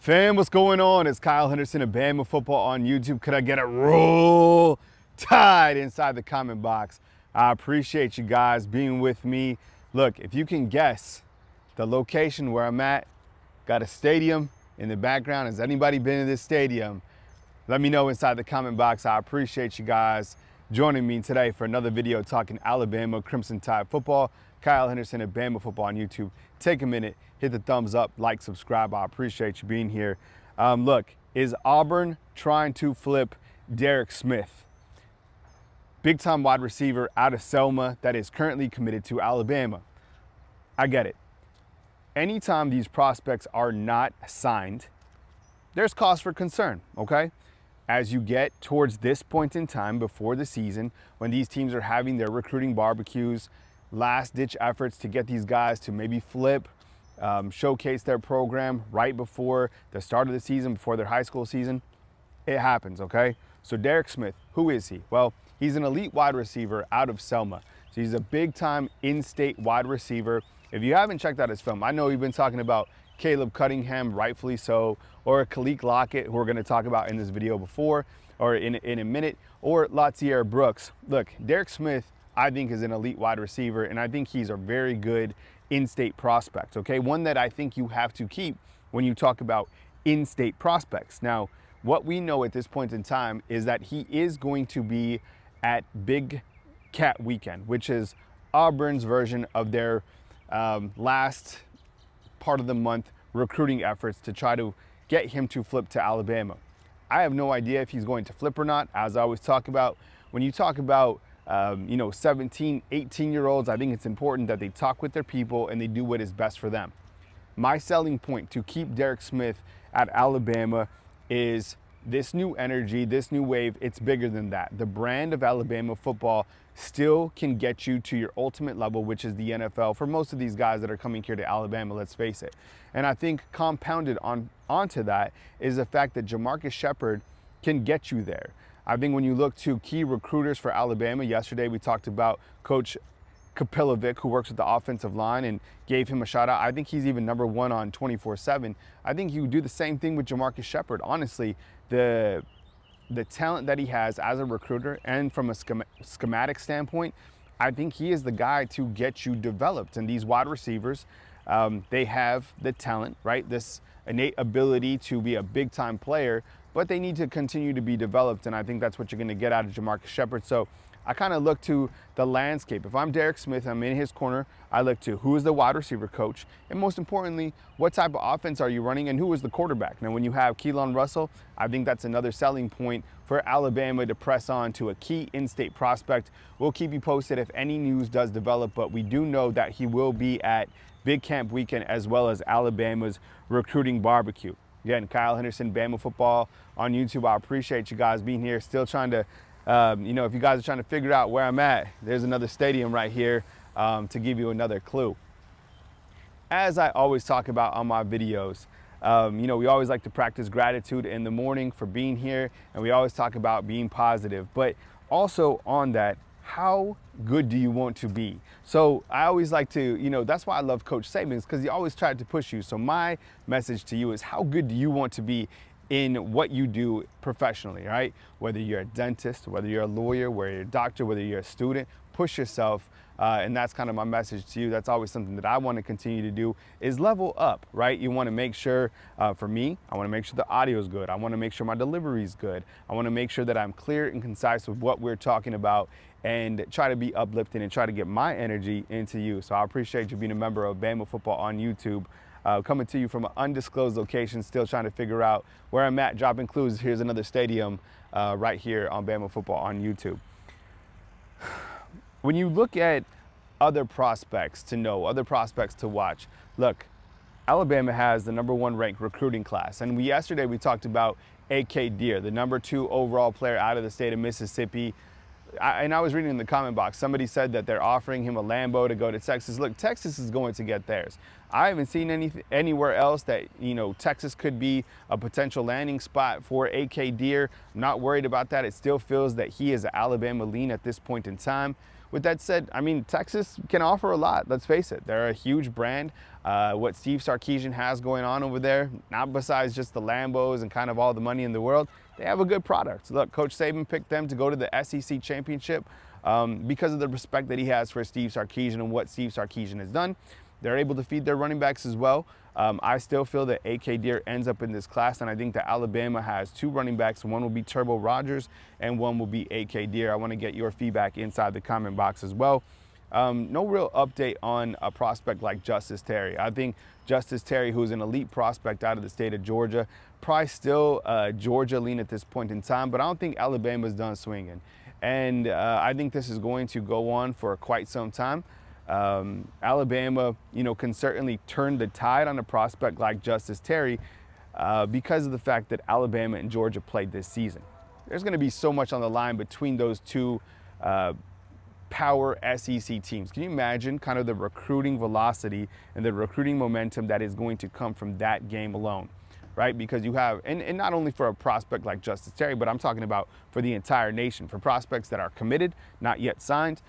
Fam, what's going on? It's Kyle Henderson of Bama Football on YouTube. Could I get a roll tide inside the comment box? I appreciate you guys being with me. Look, if you can guess the location where I'm at, got a stadium in the background. Has anybody been in this stadium? Let me know inside the comment box. I appreciate you guys joining me today for another video talking Alabama Crimson Tide football. Kyle Henderson at Bama Football on YouTube. Take a minute, hit the thumbs up, like, subscribe. I appreciate you being here. Look, is Auburn trying to flip Derick Smith? Big time wide receiver out of Selma that is currently committed to Alabama. I get it. Anytime these prospects are not signed, there's cause for concern, okay? As you get towards this point in time before the season, when these teams are having their recruiting barbecues, last-ditch efforts to get these guys to maybe flip, showcase their program right before the start of the season, before their high school season, it happens, okay? So Derick Smith, who is he? Well, he's an elite wide receiver out of Selma. So he's a big-time in-state wide receiver. If you haven't checked out his film, I know you've been talking about Caleb Cunningham, rightfully so, or Kalik Lockett, who we're going to talk about in this video before, or in a minute, or Latier Brooks. Look, Derick Smith, I think, is an elite wide receiver, and I think he's a very good in-state prospect, okay? One that I think you have to keep when you talk about in-state prospects. Now, what we know at this point in time is that he is going to be at Big Cat Weekend, which is Auburn's version of their last part of the month recruiting efforts to try to get him to flip to Alabama. I have no idea if he's going to flip or not. As I always talk about, when you talk about 17, 18-year-olds, I think it's important that they talk with their people and they do what is best for them. My selling point to keep Derick Smith at Alabama is this new energy, this new wave. It's bigger than that. The brand of Alabama football still can get you to your ultimate level, which is the NFL, for most of these guys that are coming here to Alabama, let's face it. And I think compounded onto that is the fact that Jamarcus Shepard can get you there. I think when you look to key recruiters for Alabama, yesterday we talked about Coach Kapilovic, who works with the offensive line, and gave him a shout out. I think he's even number one on 24/7. I think you do the same thing with Jamarcus Shepard. Honestly, the talent that he has as a recruiter and from a schematic standpoint, I think he is the guy to get you developed. And these wide receivers, they have the talent, right? This innate ability to be a big time player, but they need to continue to be developed. And I think that's what you're going to get out of Jamarcus Shepard. So I kind of look to the landscape. If I'm Derick Smith, I'm in his corner, I look to who is the wide receiver coach, and most importantly, what type of offense are you running and who is the quarterback? Now, when you have Keelan Russell, I think that's another selling point for Alabama to press on to a key in-state prospect. We'll keep you posted if any news does develop, but we do know that he will be at Big Camp Weekend as well as Alabama's recruiting barbecue. Again, Kyle Henderson, Bama Football on YouTube. I appreciate you guys being here. Still trying to if you guys are trying to figure out where I'm at, there's another stadium right here to give you another clue. As I always talk about on my videos, we always like to practice gratitude in the morning for being here, and we always talk about being positive. But also on that, how good do you want to be? So I always like to, that's why I love Coach Saban, because he always tried to push you. So my message to you is, how good do you want to be in what you do professionally, right? Whether you're a dentist, whether you're a lawyer, whether you're a doctor, whether you're a student, push yourself. And that's kind of my message to you. That's always something that I want to continue to do, is level up, right? You want to make sure, for me, I want to make sure the audio is good. I want to make sure my delivery is good. I want to make sure that I'm clear and concise with what we're talking about, and try to be uplifting and try to get my energy into you. So I appreciate you being a member of Bama Football on YouTube. Coming to you from an undisclosed location, still trying to figure out where I'm at, dropping clues. Here's another stadium right here on Bama Football on YouTube. When you look at other prospects to know, other prospects to watch, look, Alabama has the #1 ranked recruiting class. And yesterday we talked about A.K. Deer, the #2 overall player out of the state of Mississippi. And I was reading in the comment box, somebody said that they're offering him a Lambo to go to Texas. Look, Texas is going to get theirs. I haven't seen anywhere else that, Texas could be a potential landing spot for A.K. Deer. I'm not worried about that. It still feels that he is an Alabama lean at this point in time. With that said, I mean, Texas can offer a lot. Let's face it. They're a huge brand. what Steve Sarkisian has going on over there, not besides just the Lambos and kind of all the money in the world, they have a good product. Look, Coach Saban picked them to go to the SEC championship because of the respect that he has for Steve Sarkisian and what Steve Sarkisian has done. They're able to feed their running backs as well. I still feel that A.K. Deer ends up in this class, and I think that Alabama has two running backs. One will be Turbo Rogers, and one will be A.K. Deer. I want to get your feedback inside the comment box as well. No real update on a prospect like Justice Terry. I think Justice Terry, who's an elite prospect out of the state of Georgia, probably still Georgia lean at this point in time, but I don't think Alabama's done swinging. And I think this is going to go on for quite some time. Alabama, can certainly turn the tide on a prospect like Justice Terry because of the fact that Alabama and Georgia played this season. There's going to be so much on the line between those two power SEC teams. Can you imagine kind of the recruiting velocity and the recruiting momentum that is going to come from that game alone, right? Because you have, and not only for a prospect like Justice Terry, but I'm talking about for the entire nation, for prospects that are committed, not yet signed.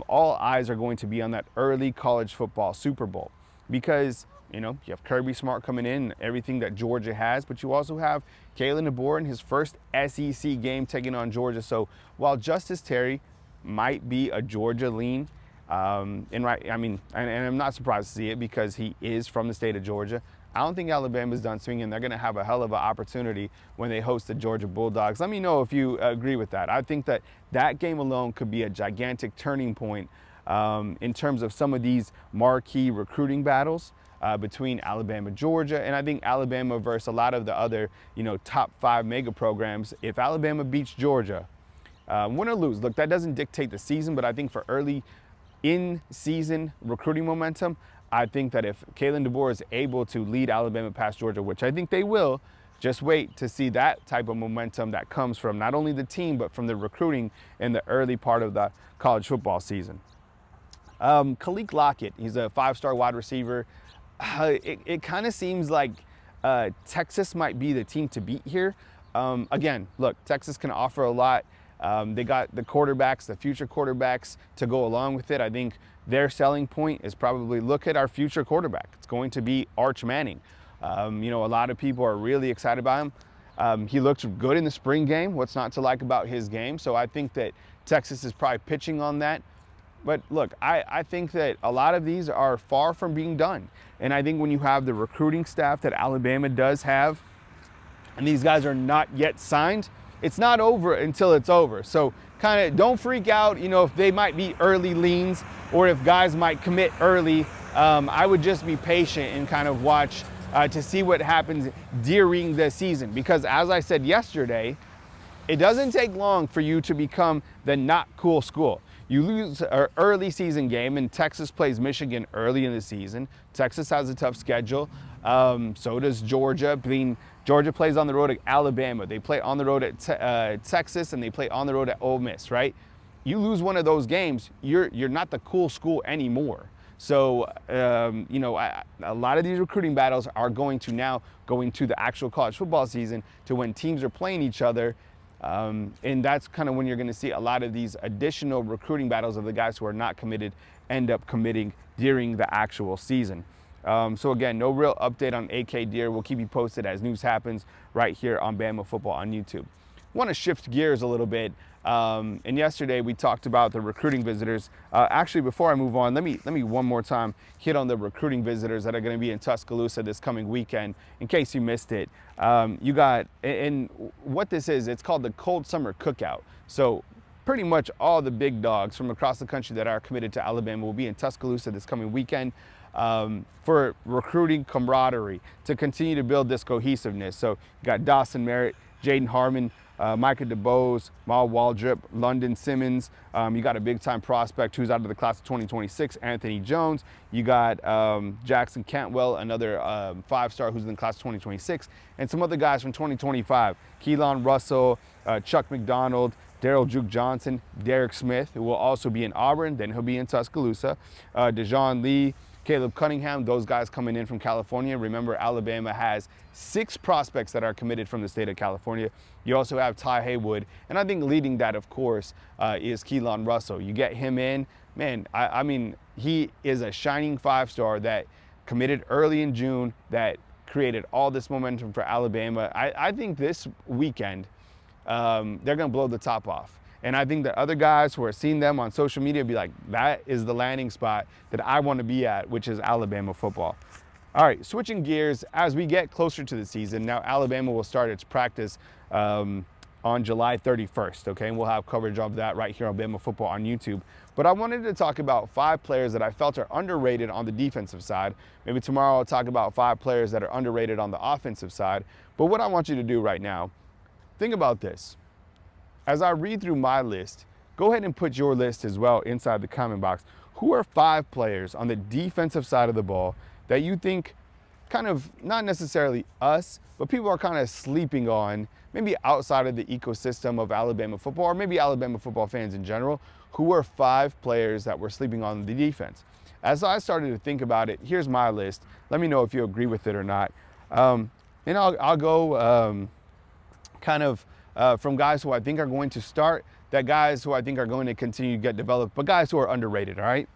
All eyes are going to be on that early college football Super Bowl because, you have Kirby Smart coming in, everything that Georgia has, but you also have Kalen DeBoer in his first SEC game taking on Georgia. So while Justice Terry might be a Georgia lean, and I'm not surprised to see it because he is from the state of Georgia. I don't think Alabama's done swinging. They're going to have a hell of an opportunity when they host the Georgia Bulldogs. Let me know if you agree with that. I think that game alone could be a gigantic turning point in terms of some of these marquee recruiting battles between Alabama, Georgia, and I think Alabama versus a lot of the other, top 5 mega programs. If Alabama beats Georgia, win or lose, look, that doesn't dictate the season, but I think for early in-season recruiting momentum, I think that if Kalen DeBoer is able to lead Alabama past Georgia, which I think they will, just wait to see that type of momentum that comes from not only the team, but from the recruiting in the early part of the college football season. Khalil Lockett, he's a 5-star wide receiver. It kind of seems like Texas might be the team to beat here. Again, look, Texas can offer a lot. They got the quarterbacks, the future quarterbacks to go along with it. I think their selling point is probably look at our future quarterback. It's going to be Arch Manning. A lot of people are really excited about him. He looked good in the spring game. What's not to like about his game? So I think that Texas is probably pitching on that. But look, I think that a lot of these are far from being done. And I think when you have the recruiting staff that Alabama does have, and these guys are not yet signed, it's not over until it's over. So kind of don't freak out, if they might be early leans or if guys might commit early. I would just be patient and kind of watch to see what happens during the season. Because as I said yesterday, it doesn't take long for you to become the not cool school. You lose an early season game, and Texas plays Michigan early in the season. Texas has a tough schedule. So does Georgia. Georgia plays on the road at Alabama. They play on the road at Texas, and they play on the road at Ole Miss, right? You lose one of those games, you're not the cool school anymore. So, a lot of these recruiting battles are going to now go into the actual college football season to when teams are playing each other. And that's kind of when you're going to see a lot of these additional recruiting battles of the guys who are not committed end up committing during the actual season. So again, no real update on A.K. Deer. We'll keep you posted as news happens right here on Bama Football on YouTube. Want to shift gears a little bit. And yesterday we talked about the recruiting visitors. Actually, before I move on, let me one more time hit on the recruiting visitors that are going to be in Tuscaloosa this coming weekend. In case you missed it, you got, and what this is, it's called the Cold Summer Cookout. So pretty much all the big dogs from across the country that are committed to Alabama will be in Tuscaloosa this coming weekend. For recruiting camaraderie, to continue to build this cohesiveness. So you got Dawson Merritt, Jaden Harmon, Micah DeBose, Mal Waldrop, London Simmons. You got a big-time prospect who's out of the class of 2026, Anthony Jones. You got Jackson Cantwell, another 5-star who's in the class of 2026, and some other guys from 2025, Keelan Russell, Chuck McDonald, Daryl Juke Johnson, Derick Smith, who will also be in Auburn, then he'll be in Tuscaloosa, Dejon Lee, Caleb Cunningham, those guys coming in from California. Remember, Alabama has 6 prospects that are committed from the state of California. You also have Ty Haywood, and I think leading that, of course, is Keelan Russell. You get him in, man, I mean, he is a shining 5-star that committed early in June that created all this momentum for Alabama. I think this weekend, they're going to blow the top off. And I think that other guys who are seeing them on social media be like, that is the landing spot that I want to be at, which is Alabama football. All right, switching gears, as we get closer to the season, now Alabama will start its practice on July 31st, okay? And we'll have coverage of that right here on Bama Football on YouTube. But I wanted to talk about 5 players that I felt are underrated on the defensive side. Maybe tomorrow I'll talk about 5 players that are underrated on the offensive side. But what I want you to do right now, think about this. As I read through my list, go ahead and put your list as well inside the comment box. Who are 5 players on the defensive side of the ball that you think kind of, not necessarily us, but people are kind of sleeping on, maybe outside of the ecosystem of Alabama football, or maybe Alabama football fans in general, who are 5 players that we're sleeping on the defense? As I started to think about it, here's my list. Let me know if you agree with it or not. And I'll go from guys who I think are going to start, that guys who I think are going to continue to get developed, but guys who are underrated, all right?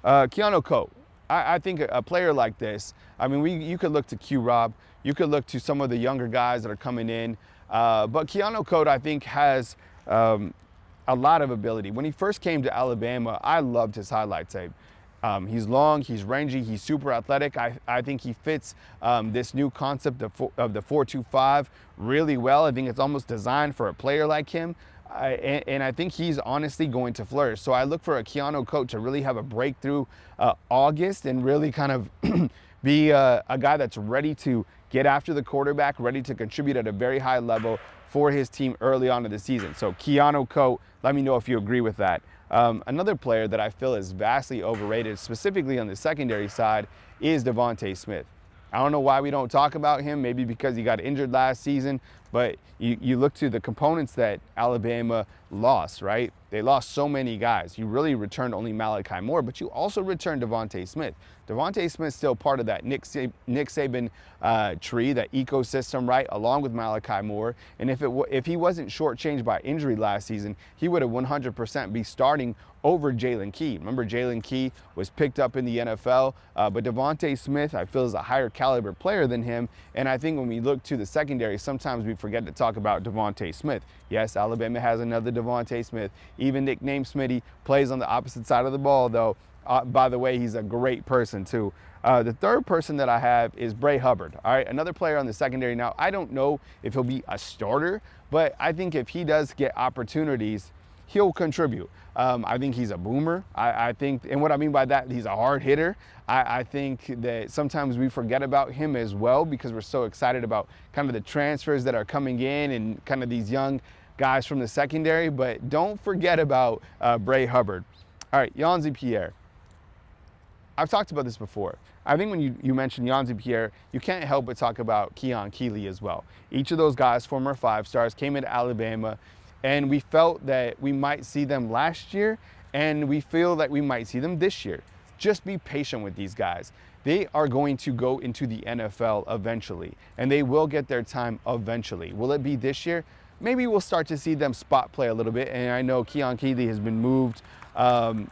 Keanu Coat. I think a player like this, I mean, you could look to Q-Rob, you could look to some of the younger guys that are coming in, but Keanu Coat, I think, has a lot of ability. When he first came to Alabama, I loved his highlight tape. He's long, he's rangy, he's super athletic. I think he fits this new concept of the 4-2-5 really well. I think it's almost designed for a player like him. And I think he's honestly going to flourish. So I look for a Keanu Coat to really have a breakthrough August and really kind of be a guy that's ready to get after the quarterback, ready to contribute at a very high level for his team early on in the season. So Keanu Coat, let me know if you agree with that. Another player that I feel is vastly overrated, specifically on the secondary side, is Devontae Smith. I don't know why we don't talk about him, maybe because he got injured last season, but you look to the components that Alabama lost, right? They lost so many guys. You really returned only Malachi Moore, but you also returned Devontae Smith. Devontae Smith's still part of that Nick Saban tree, that ecosystem, right, along with Malachi Moore. And if he wasn't shortchanged by injury last season, he would have 100% be starting over Jalen Key. Remember, Jalen Key was picked up in the NFL, but Devontae Smith, I feel, is a higher caliber player than him. And I think when we look to the secondary, sometimes we forget to talk about Devontae Smith. Yes, Alabama has another Devontae Smith, even nicknamed Smitty, plays on the opposite side of the ball, though. By the way, he's a great person, too. The third person that I have is Bray Hubbard, all right? Another player on the secondary. Now, I don't know if he'll be a starter, but I think if he does get opportunities, he'll contribute. I think he's a boomer. I think, and what I mean by that, he's a hard hitter. I think that sometimes we forget about him as well because we're so excited about kind of the transfers that are coming in and kind of these young guys from the secondary, but don't forget about Bray Hubbard. All right, Yanzi Pierre. I've talked about this before. I think when you mention Yanzi Pierre, you can't help but talk about Keon Keeley as well. Each of those guys, former 5-stars, came into Alabama, and we felt that we might see them last year, and we feel that we might see them this year. Just be patient with these guys. They are going to go into the NFL eventually, and they will get their time eventually. Will it be this year? Maybe we'll start to see them spot play a little bit, and I know Keon Keeley has been moved to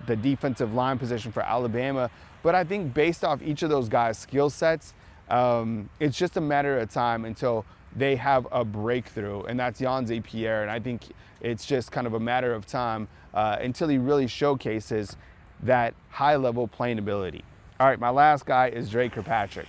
the defensive line position for Alabama. But I think based off each of those guys' skill sets, it's just a matter of time until they have a breakthrough, and that's Yanzi Pierre. And I think it's just kind of a matter of time until he really showcases that high-level playing ability. All right, my last guy is Dre Kirkpatrick.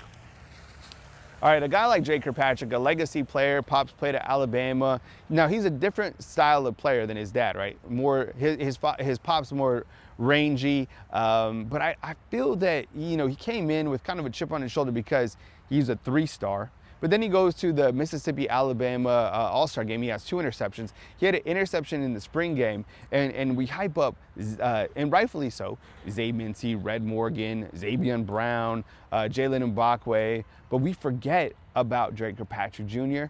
All right, a guy like Dre Kirkpatrick, a legacy player, Pops played at Alabama. Now, he's a different style of player than his dad, right? More his Pops more rangy, but I feel that, he came in with kind of a chip on his shoulder because he's a 3-star. But then he goes to the Mississippi-Alabama All-Star game. He has 2 interceptions. He had an interception in the spring game, and we hype up, and rightfully so, Zay Mincy, Red Morgan, Zabian Brown, Jalen Mbakwe, but we forget about Dre Kirkpatrick Jr.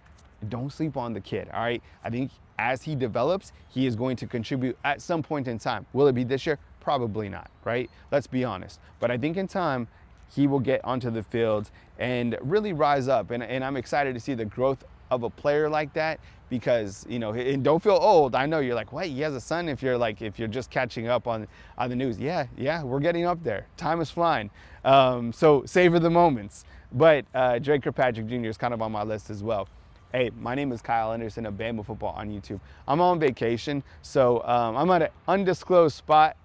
Don't sleep on the kid, all right? I think as he develops, he is going to contribute at some point in time. Will it be this year? Probably not, right? Let's be honest. But I think in time, he will get onto the field and really rise up. And I'm excited to see the growth of a player like that, because, you know, and don't feel old. I know you're like, wait, he has a son. If you're just catching up on the news, yeah, we're getting up there. Time is flying. So savor the moments. But Drake Kirkpatrick Jr. is kind of on my list as well. Hey, my name is Kyle Henderson of Bama Football on YouTube. I'm on vacation, so I'm at an undisclosed spot.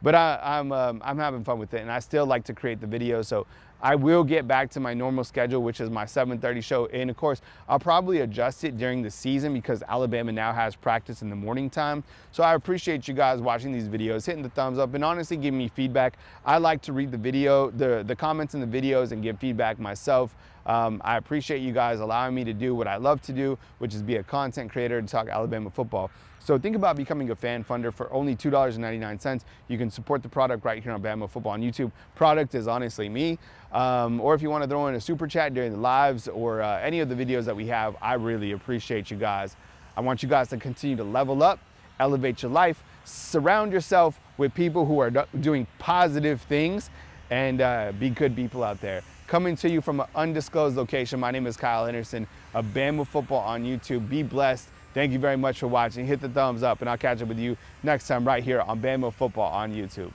But I'm having fun with it, and I still like to create the videos. So I will get back to my normal schedule, which is my 7:30 show. And of course, I'll probably adjust it during the season because Alabama now has practice in the morning time. So I appreciate you guys watching these videos, hitting the thumbs up, and honestly giving me feedback. I like to read the comments in the videos and give feedback myself. I appreciate you guys allowing me to do what I love to do, which is be a content creator to talk Alabama football. So think about becoming a fan funder for only $2.99. You can support the product right here on Bama Football on YouTube. Product is honestly me. Or if you want to throw in a super chat during the lives or any of the videos that we have, I really appreciate you guys. I want you guys to continue to level up, elevate your life, surround yourself with people who are doing positive things, and be good people out there. Coming to you from an undisclosed location, my name is Kyle Henderson of Bama Football on YouTube. Be blessed. Thank you very much for watching. Hit the thumbs up, and I'll catch up with you next time right here on Bama Football on YouTube.